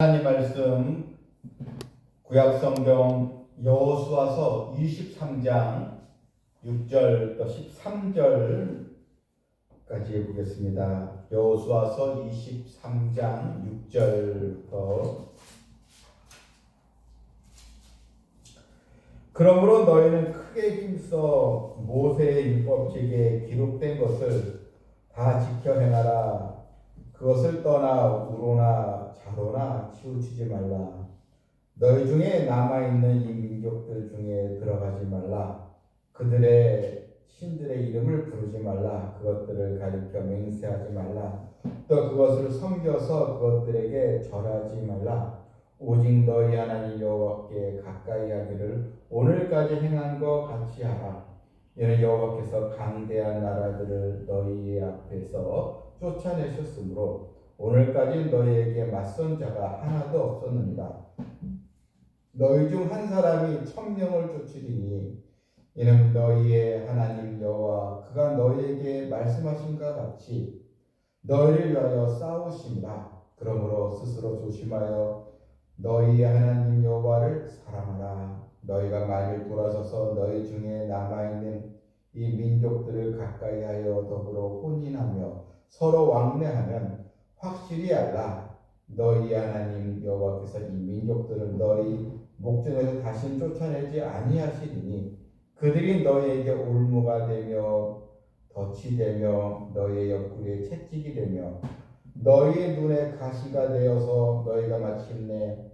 하나님 말씀 구약성경 여호수아서 23장 6절부터 13절까지 보겠습니다. 여호수아서 23장 6절부터 그러므로 너희는 크게 힘써 모세의 율법책에 기록된 것을 다 지켜 행하라. 그것을 떠나 우로나 좌로나 치우치지 말라. 너희 중에 남아있는 이 민족들 중에 들어가지 말라. 그들의 신들의 이름을 부르지 말라. 그것들을 가리켜 맹세하지 말라. 또 그것을 섬겨서 그것들에게 절하지 말라. 오직 너희 하나님 여호와께 가까이 하기를 오늘까지 행한 것 같이 하라. 이는 여호와께서 강대한 나라들을 너희 앞에서 쫓아내셨으므로 오늘까지 너희에게 맞선 자가 하나도 없었느니라. 너희 중 한 사람이 1000명을 쫓으리니 이는 너희의 하나님 여호와 그가 너희에게 말씀하신것 같이 너희를 위하여 싸우심이라. 그러므로 스스로 조심하여 너희 하나님 여호와를 사랑하라. 너희가 만일 돌아서서 너희 중에 남아있는 이 민족들을 가까이 하여 더불어 혼인하며 서로 왕래하면 확실히 알라. 너희 하나님 여호와께서 이 민족들을 너희 목전에서 다시 쫓아내지 아니하시리니 그들이 너희에게 올무가 되며 덫이 되며 너희의 옆구리에 채찍이 되며 너희의 눈에 가시가 되어서 너희가 마침내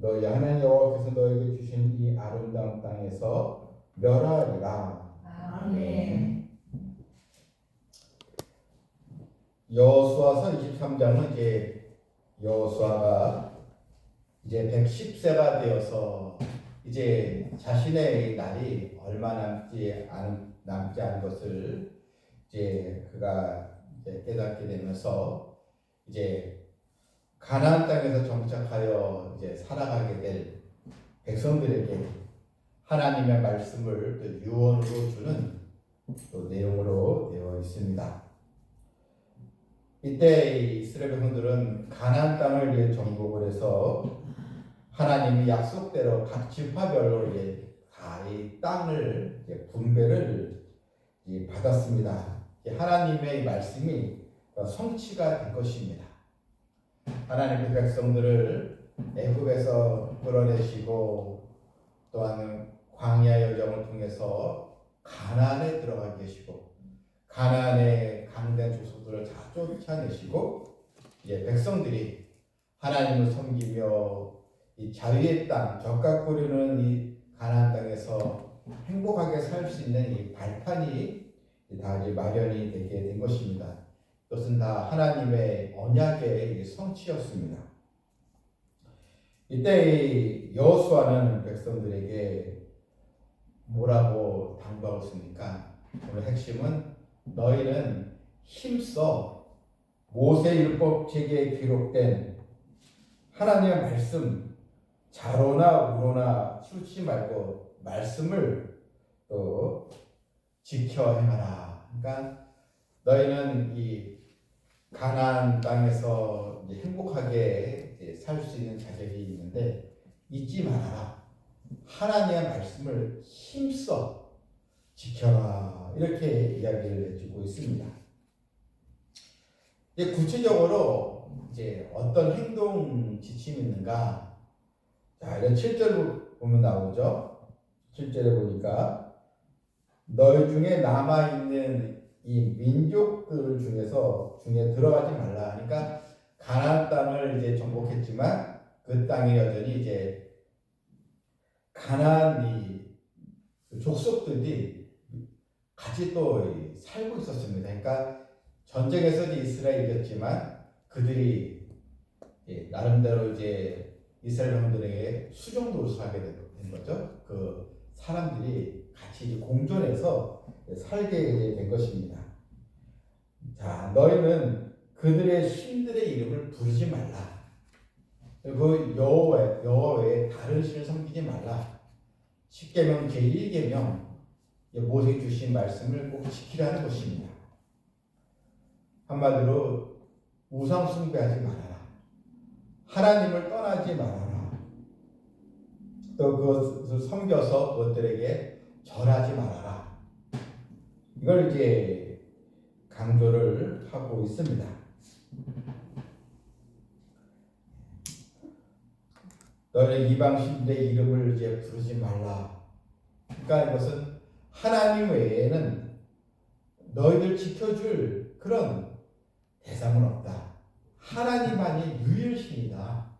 너희 하나님 여호와께서 너희에게 주신 이 아름다운 땅에서 멸하리라. 아멘. 여호수아서 23장은 이제 여호수아가 이제 110세가 되어서 이제 자신의 날이 얼마 남지 않은 것을 이제 그가 이제 깨닫게 되면서 이제 가나안 땅에서 정착하여 이제 살아가게 될 백성들에게 하나님의 말씀을 또 유언으로 주는 또 내용으로 되어 있습니다. 이때 이스라엘 백성들은 가나안 땅을 위해 정복을 해서 하나님이 약속대로 각 지파별로 이제 다 이 땅을 이제 분배를 받았습니다. 하나님의 말씀이 성취가 된 것입니다. 하나님의 백성들을 애굽에서 끌어내시고 또한 광야 여정을 통해서 가나안에 들어가게 하시고 가나안의 강된 족속들을 다 쫓아내시고 이제 백성들이 하나님을 섬기며 이 자유의 땅, 젖과 꿀이는 이 가나안 땅에서 행복하게 살 수 있는 이 발판이 다 이제 마련이 되게 된 것입니다. 이것은 다 하나님의 언약의 성취였습니다. 이때 여호수아는 백성들에게 뭐라고 당부하고 있습니까? 오늘 핵심은 너희는 힘써 모세 율법책에 기록된 하나님의 말씀 좌로나 우로나 치우치지 말고 말씀을 또 지켜 행하라. 그러니까 너희는 이 가나안 땅에서 이제 행복하게 살 수 있는 자격이 있는데 잊지 말아라. 하나님의 말씀을 힘써 지켜라. 이렇게 이야기를 해주고 있습니다. 이제 구체적으로 이제 어떤 행동 지침이 있는가? 자, 이런 7절 보면 나오죠. 7절에 보니까 너희 중에 남아있는 이 민족들 중에 들어가지 말라. 그러니까 가나안 땅을 이제 정복했지만 그 땅이 여전히 이제 가나안 이 족속들이 같이 또 살고 있었습니다. 그러니까 전쟁에서 이스라엘이 이겼지만 그들이 나름대로 이제 이스라엘 사람들에게 수종노릇하게 된 거죠. 그 사람들이 같이 공존해서 살게 된 것입니다. 자, 너희는 그들의 신들의 이름을 부르지 말라. 그리고 여호와 외에 다른 신을 섬기지 말라. 10계명 제1계명 모세에 주신 말씀을 꼭 지키라는 것입니다. 한마디로 우상 숭배하지 말아라. 하나님을 떠나지 말아라. 또 그것을 섬겨서 그것들에게 절하지 말아라. 이걸 이제 강조를 하고 있습니다. 너는 이방 신들의 이름을 이제 부르지 말라. 그러니까 이것은 하나님 외에는 너희들 지켜줄 그런 대상은 없다. 하나님만이 유일신이다.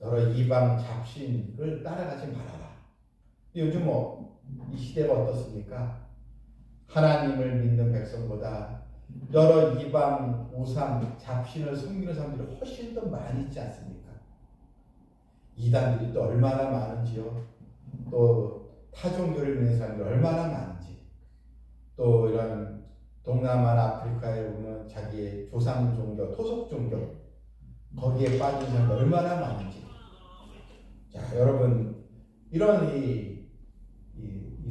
여러 이방 잡신을 따라가지 말아라. 요즘 이 시대가 어떻습니까? 하나님을 믿는 백성보다 여러 이방 우상 잡신을 섬기는 사람들이 훨씬 더 많이 있지 않습니까? 이단들이 또 얼마나 많은지요. 또 타종교를 믿는 사람들이 얼마나 많은지. 또 이런 동남아나 아프리카에 보면 자기의 조상 종교, 토속 종교 거기에 빠진 사람이 얼마나 많은지. 자, 여러분 이런 이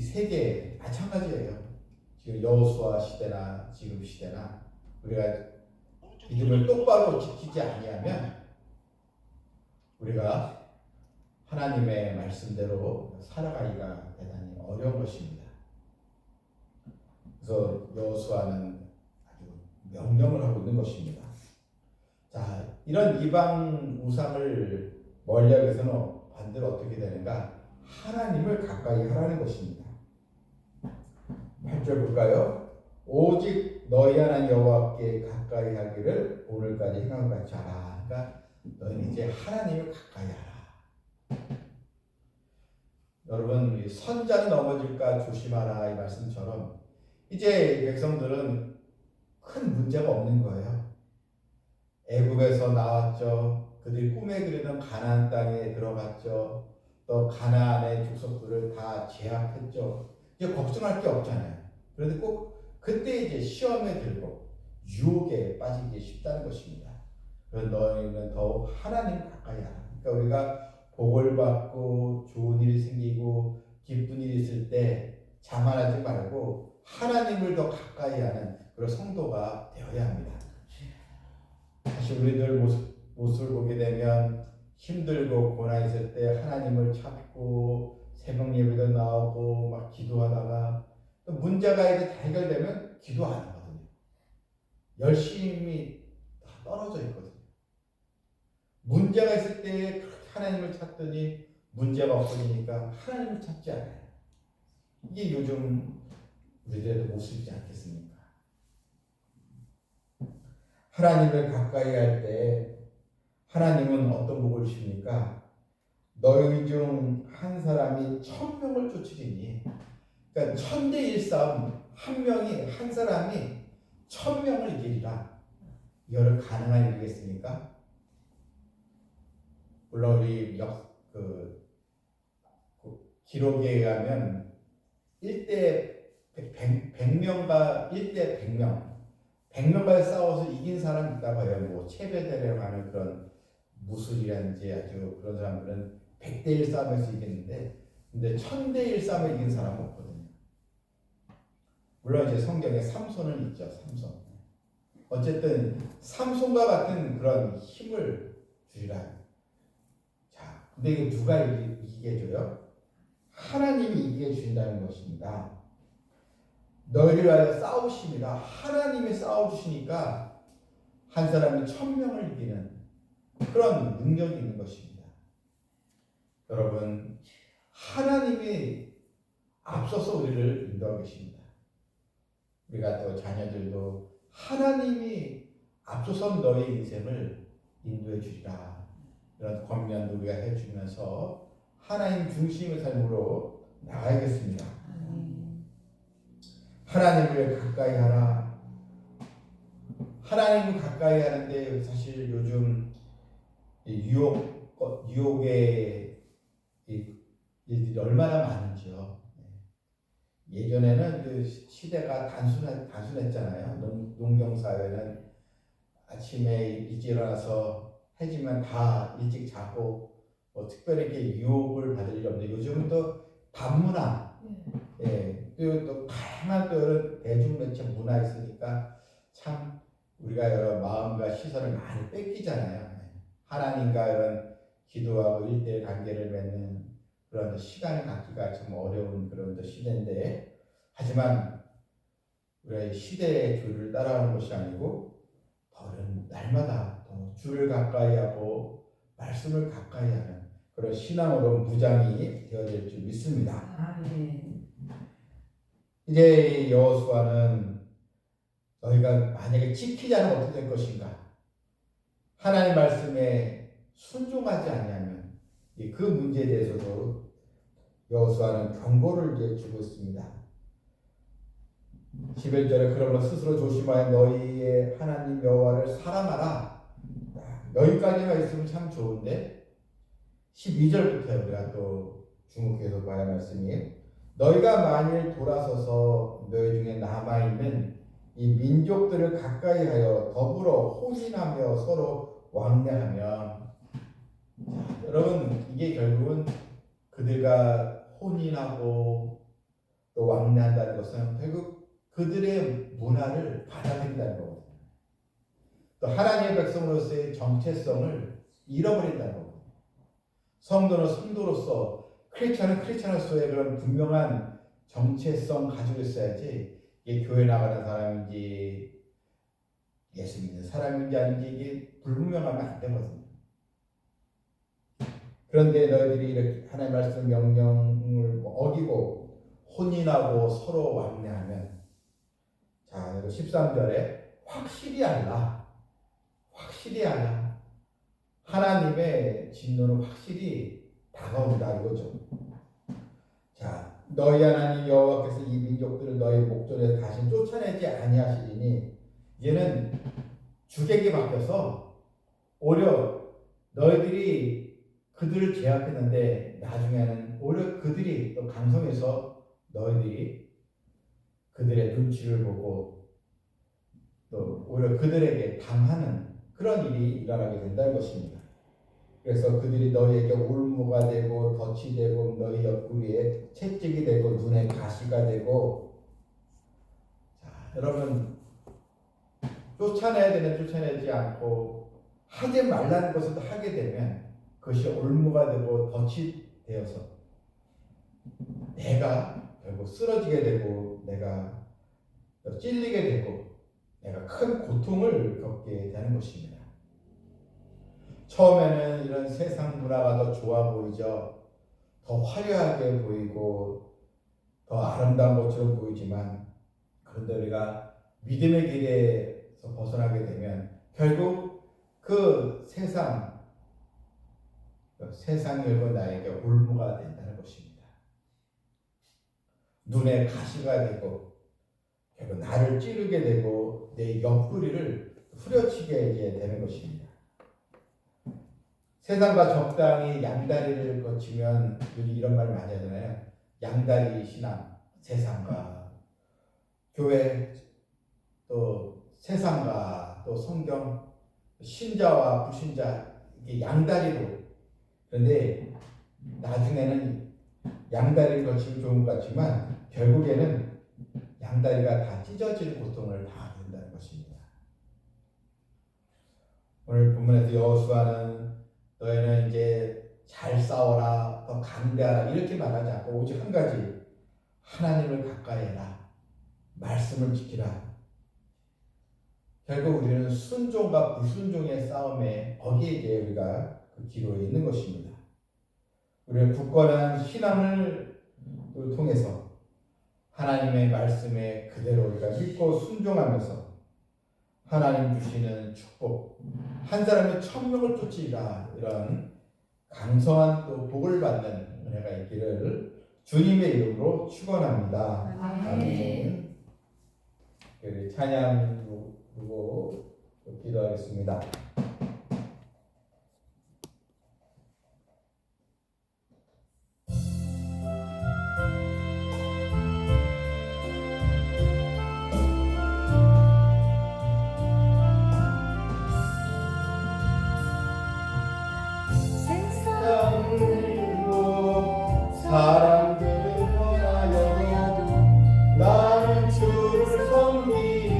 세계 마찬가지예요. 지금 여호수아 시대나 지금 시대나 우리가 믿음을 똑바로 지키지 아니하면 우리가 하나님의 말씀대로 살아가기가 대단히 어려운 것입니다. 그래서 여호수아는 아주 명령을 하고 있는 것입니다. 자, 이런 이방 우상을 멀리하기 위해서는 반대로 어떻게 되는가? 하나님을 가까이 하라는 것입니다. 8절 볼까요? 오직 너희 하나님 여호와께 가까이 하기를 오늘까지 행한 것 같이 하라. 그러니까 너희는 이제 하나님을 가까이 하라. 여러분, 선자는 넘어질까 조심하라 이 말씀처럼 이제 백성들은 큰 문제가 없는 거예요. 애굽에서 나왔죠. 그들이 꿈에 그리던 가나안 땅에 들어갔죠. 또 가나안의 족속들을 다 제압했죠. 이제 걱정할 게 없잖아요. 그런데 꼭 그때 이제 시험에 들고 유혹에 빠지기 쉽다는 것입니다. 그래서 너희는 더욱 하나님 가까이 하라. 그러니까 우리가 복을 받고 좋은 일이 생기고 기쁜 일이 있을 때 자만하지 말고 하나님을 더 가까이 하는 그런 성도가 되어야 합니다. 사실 우리들 모습을 보게 되면 힘들고 고난 있을 때 하나님을 찾고 새벽 예배도 나오고 막 기도하다가 또 문제가 이제 다 해결되면 기도 안 하거든요. 열심히 다 떨어져 있거든요. 문제가 있을 때 하나님을 찾더니 문제가 없어지니까 하나님을 찾지 않아요. 이게 요즘 우리들의 모습이지 않겠습니까? 하나님을 가까이 할 때 하나님은 어떤 복을 주십니까? 너희 중 한 사람이 1000명을 쫓으리니, 그러니까 1000대 1 싸움 한 사람이 1000명을 이기리라. 이거를 가능한 일이겠습니까? 물론 우리 기록에 의하면 1대 100명과 1대 100명과 싸워서 이긴 사람이 있다고 해요. 뭐 체베데라고 하는 그런 무술이라든지 아주 그런 사람들은 100대 1 싸움에서 이겼는데, 근데 1000대 1 싸움에 이긴 사람은 없거든요. 물론 이제 성경에 삼손은 있죠. 삼손. 어쨌든 삼손과 같은 그런 힘을 주리라. 자, 근데 이거 누가 이기게 해줘요? 하나님이 이기게 해주신다는 것입니다. 너희를 위하여 싸우심이라. 하나님이 싸워주시니까 한 사람이 1000명을 이기는 그런 능력이 있는 것입니다. 여러분, 하나님이 앞서서 우리를 인도하고 계십니다. 우리가 또 자녀들도 하나님이 앞서서 너의 인생을 인도해 주리라. 이런 권면도 우리가 해주면서 하나님 중심의 삶으로 나가야겠습니다. 하나님을 가까이 하라. 하나님을 가까이 하는데 사실 요즘 유혹의 일들이 얼마나 많은지요. 예전에는 그 시대가 단순했잖아요. 농경사회는 아침에 일찍 일어나서 해지면 다 일찍 자고 특별히 이렇게 유혹을 받을 일이 없는데 요즘은 또 반문화, 또 다양한 또 대중매체 문화 있으니까 참 우리가 여러 마음과 시선을 많이 뺏기잖아요. 하나님과 이런 기도하고 일대일 관계를 맺는 그런 시간을 갖기가 참 어려운 그런 시대인데, 하지만 우리가 시대의 교류를 따라가는 것이 아니고 더는 날마다 더 주를 가까이 하고 말씀을 가까이 하는 그런 신앙으로 무장이 되어야 될 줄 믿습니다. 아멘. 이제 여호수아는 너희가 만약에 지키지 않으면 어떻게 될 것인가? 하나님의 말씀에 순종하지 아니하면 그 문제에 대해서도 여호수아는 경고를 이제 주고 있습니다. 11절에 그러므로 스스로 조심하여 너희의 하나님 여호와를 사랑하라. 여기까지만 있으면 참 좋은데 12절부터 우리가 또 주목해서 봐야 할 말씀이, 너희가 만일 돌아서서 너희 중에 남아있는 이 민족들을 가까이 하여 더불어 혼인하며 서로 왕래하면, 여러분 이게 결국은 그들과 혼인하고 또 왕래한다는 것은 결국 그들의 문화를 받아들인다는 거거든요. 또 하나님의 백성으로서의 정체성을 잃어버린다는 거거든요. 성도는 성도로서, 크리스찬은 크리스찬으로서의 그런 분명한 정체성 가지고 있어야지, 이게 교회 나가는 사람인지 예수 믿는 사람인지 아닌지 이게 불분명하면 안 되거든요. 그런데 너희들이 이렇게 하나님의 말씀 명령을 어기고 혼인하고 서로 왕래하면, 자 13절에 확실히 알라, 확실히 알라, 하나님의 진노는 확실히 다가온다 이거죠. 자, 너희 하나님 여호와께서 이 민족들을 너희 목전에서 다시 쫓아내지 아니하시리니, 얘는 주객이 바뀌어서 오히려 너희들이 그들을 제압했는데 나중에는 오히려 그들이 또 강성해서 너희들이 그들의 눈치를 보고 또 오히려 그들에게 당하는 그런 일이 일어나게 된다는 것입니다. 그래서 그들이 너희에게 올무가 되고 덫이 되고 너희 옆구리에 채찍이 되고 눈에 가시가 되고, 자, 여러분 쫓아내야 되는 쫓아내지 않고 하지 말라는 것을 하게 되면 그것이 올무가 되고 덫이 되어서 내가 결국 쓰러지게 되고 내가 찔리게 되고 내가 큰 고통을 겪게 되는 것입니다. 처음에는 이런 세상 문화가 더 좋아 보이죠. 더 화려하게 보이고 더 아름다운 것처럼 보이지만, 그런데 우리가 믿음의 길에서 벗어나게 되면 결국 그 세상이 결국 나에게 올무가 된다는 것입니다. 눈에 가시가 되고 결국 나를 찌르게 되고 내 옆구리를 후려치게 되는 것입니다. 세상과 적당히 양다리를 거치면, 요즘 이런 말 많이 하잖아요. 양다리 신앙, 세상과 교회, 또 세상과 또 성경, 신자와 불신자, 이게 양다리로. 그런데 나중에는 양다리를 거치면 좋은 것 같지만 결국에는 양다리가 다 찢어지는 고통을 당하게 된다는 것입니다. 오늘 본문에서 여호수아는 너희는 이제 잘 싸워라, 더 강대하라 이렇게 말하지 않고 오직 한 가지, 하나님을 가까이 해라, 말씀을 지키라. 결국 우리는 순종과 불순종의 싸움에 거기에 이제 우리가 그 기로에 있는 것입니다. 우리는 굳건한 신앙을 통해서 하나님의 말씀에 그대로 우리가 믿고 순종하면서 하나님 주시는 축복, 한 사람의 천명을 쫓으리라, 이런 강성한 또 복을 받는 은혜가 있기를 주님의 이름으로 축원합니다. 아멘. 우리 찬양 부르고 기도하겠습니다. 사람들을 떠나여도 나는 주를 섬기리.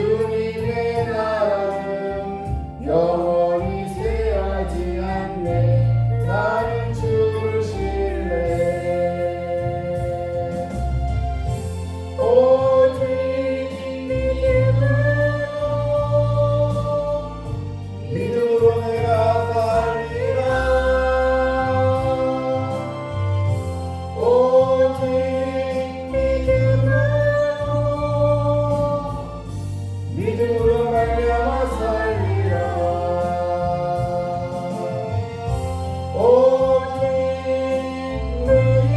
주님의 나라는 영원히 쇠하지 않네. 나는 주를 신뢰해. 오직 믿음으로 내가 살리라. 오직 믿음으로 말미암아 살리라. 오직 너희는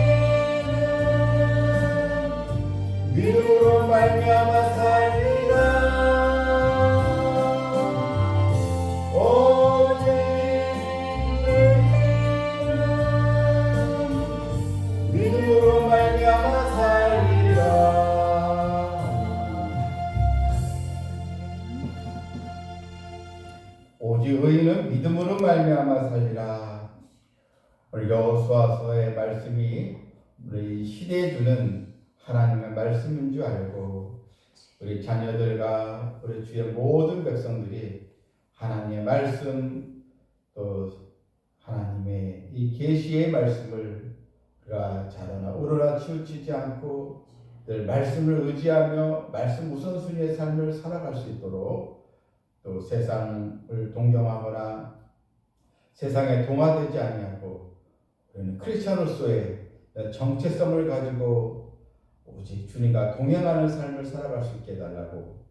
믿음으로 말미암아 살리라. 오직 너희는 믿음으로 말미암아 살리라. 오직 의인은 믿음으로 말미암아 살리라. 우리 여호수아서의 말씀이 우리 시대에 주는 하나님의 말씀인 줄 알고 우리 자녀들과 우리 주의 모든 백성들이 하나님의 말씀 또 하나님의 이 계시의 말씀을 우리가 자라나 우러나 치우치지 않고 늘 말씀을 의지하며 말씀 우선순위의 삶을 살아갈 수 있도록 또 세상을 동경하거나 세상에 동화되지 아니하고 우리는 크리스천으로서의 정체성을 가지고 오직 주님과 동행하는 삶을 살아갈 수 있게 해달라고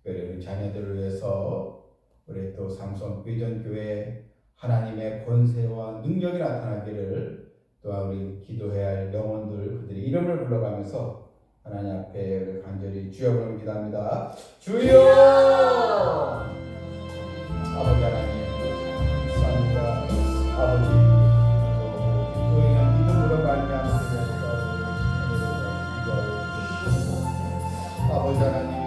특별히 우리 자녀들을 위해서 우리 또 삼성 비전교회 하나님의 권세와 능력이 나타나기를 또한 우리 기도해야 할 영혼들 그들의 이름을 불러가면서 하나님 앞에 간절히 주여 부르며 기도합니다. 주여! 아버지 하나님 감사합니다. 아버지 의인은 믿음으로 말미암아 아버지 하나님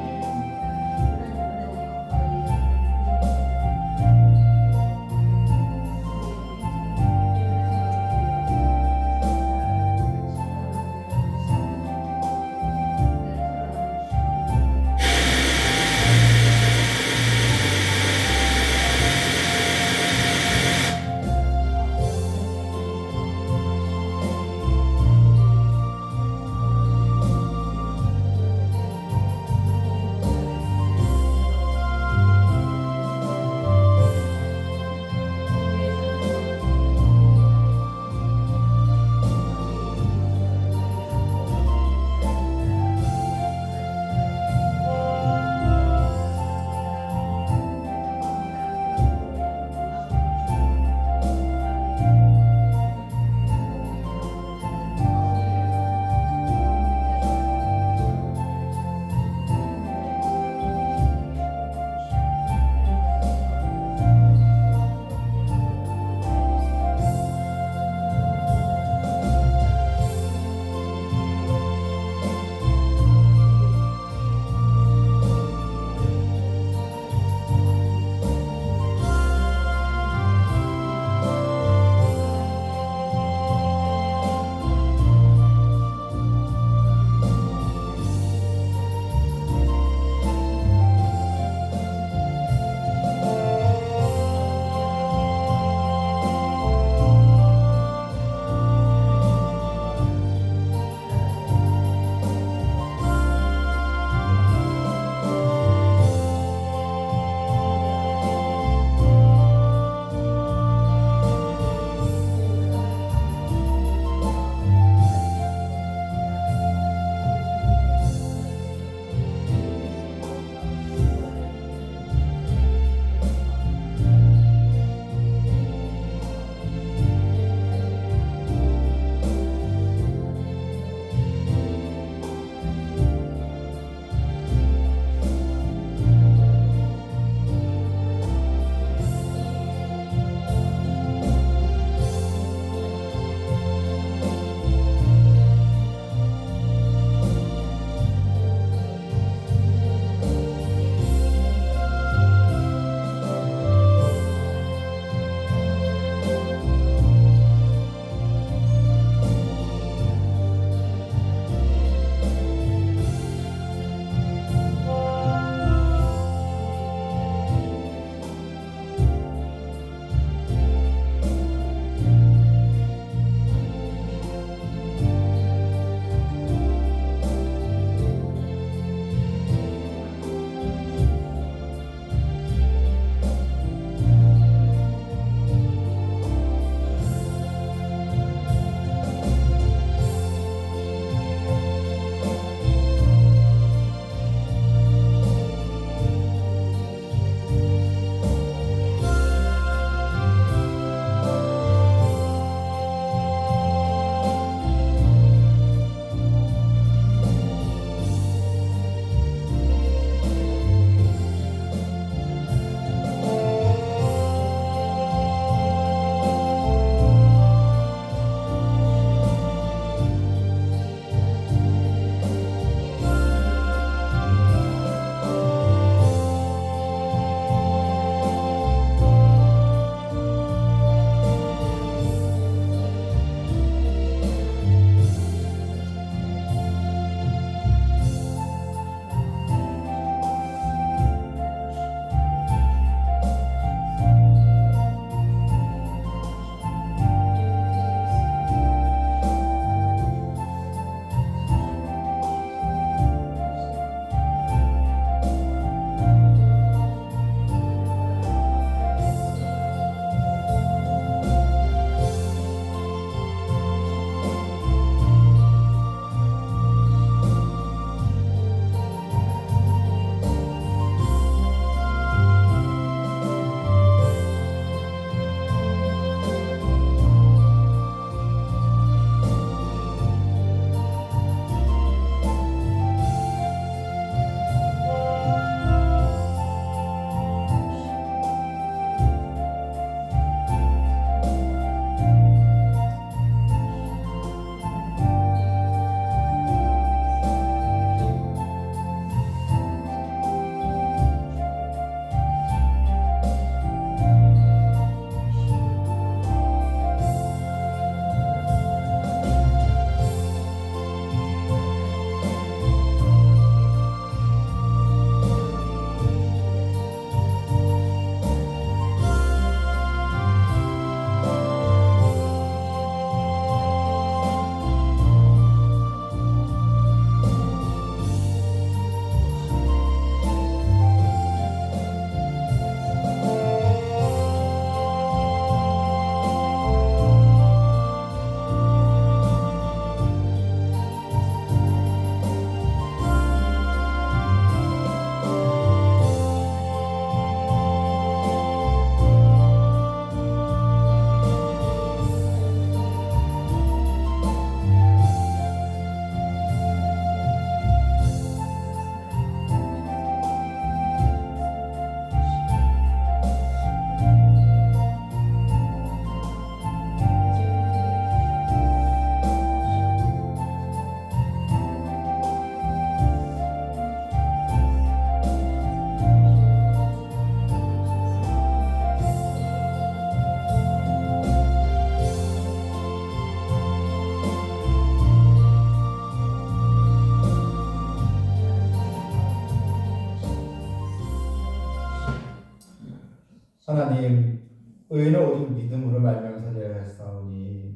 하나님, 의인은 오직 믿음으로 말미암아 살려야 하사오니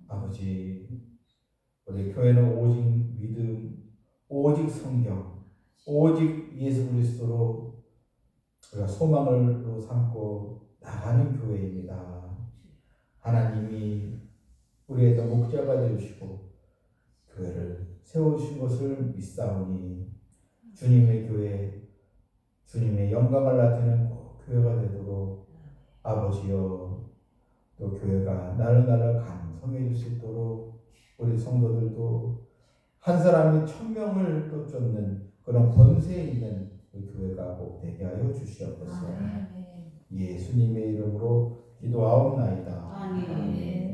아버지, 우리 교회는 오직 믿음, 오직 성경, 오직 예수 그리스도로 우리가 소망으로 삼고 나가는 교회입니다. 하나님이 우리의 목자가 되주시고 교회를 세워주신 것을 믿사오니 주님의 교회, 주님의 영광을 나타내는 교회가 되도록 아버지여, 또 교회가 날로 강성해질 수 있도록 우리 성도들도 한 사람이 1000명을 또 쫓는 그런 권세 있는 그 교회가 꼭 되게 하여 주시옵소서. 예수님의 이름으로 기도하옵나이다. 아멘.